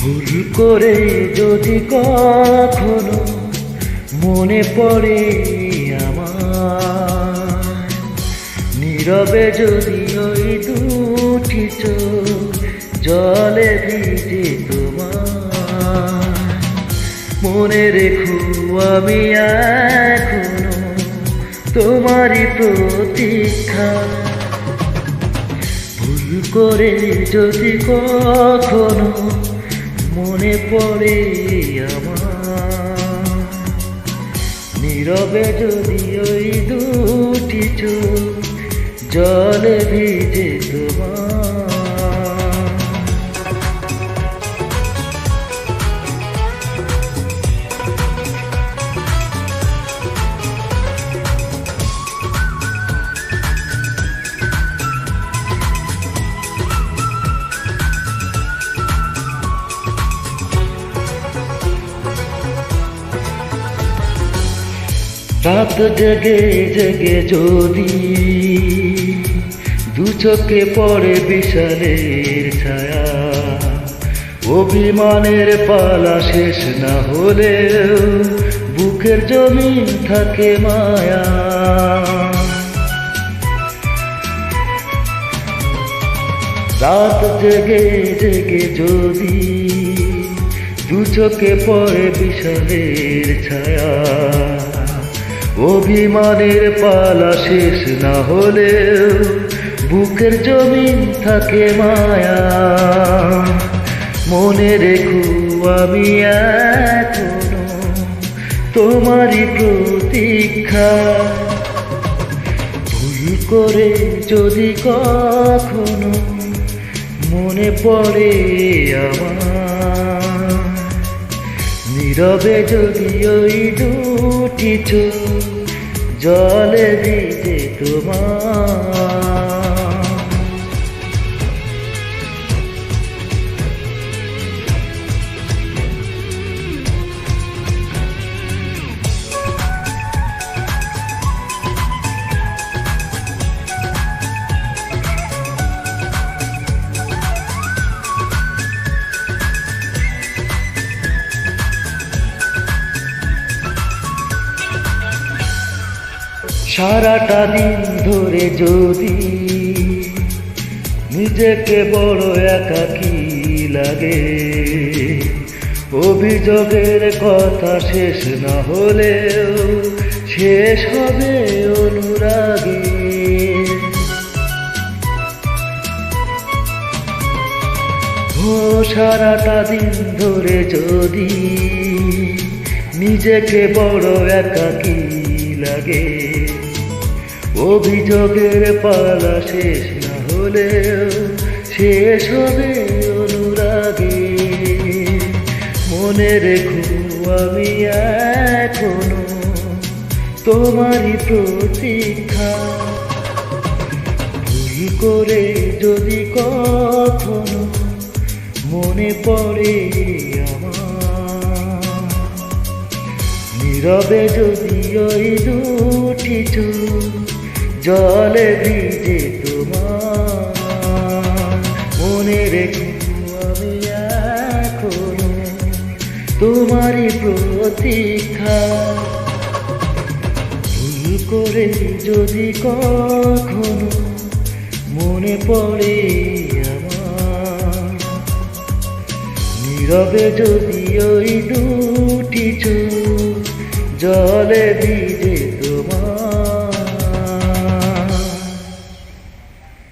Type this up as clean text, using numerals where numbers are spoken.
ভুল করে যদি কখনো মনে পড়ে আমার, নীরবে যদি ওই দুটি চোখ জলে ভিজে তোমার, মনে রেখো আমি এখনো তোমারই প্রতীক্ষা। ভুল করে যদি কখনো মনে পড়ে আমার, নীরবে যদি ওই দুটি চোখ জলে ভিজে তোমার। রাত জেগে জেগে যদি দু চোখে পড়ে বিশালের ছায়া, অভিমানের পালা শেষ না হলেও বুকের জমিন থাকে মায়া। রাত জেগে জেগে যদি দু চোখে পড়ে বিশালের ছায়া, অভিমানের পালা শেষ না হলেও বুকের জমিন থাকে মায়া। মনে রেখো আমি এখনো তোমারই প্রতীক্ষা। ভুল করে যদি কখনো মনে পড়ে আমার, নীরবে যদি ওই দুটি চোখ জলে ভিজে তোমার। সারাটা দিন ধরে যদি নিজেকে বড় একাকী লাগে, অভিযোগের কথা শেষ না হলেও শেষ হবে অনুরাগে। ও সারাটা দিন ধরে যদি নিজেকে বড় একাকী লাগে, অভিযোগের পালা শেষ না হলেও শেষ হবে অনুরাগে। মনে রেখো আমি এখনো তোমারই প্রতীক্ষা। ভুল করে যদি কখনো মনে পড়ে আমার, নীরবে যদি ওই দুটি চোখ জলে ভিজে তোমার, মনে রেখো আমি এখনো তোমারই প্রতীক্ষা। ভুল করে যদি কখনো মনে পড়ে আমার, নীরবে যদি ওই দুটি চোখ জলে ভিজে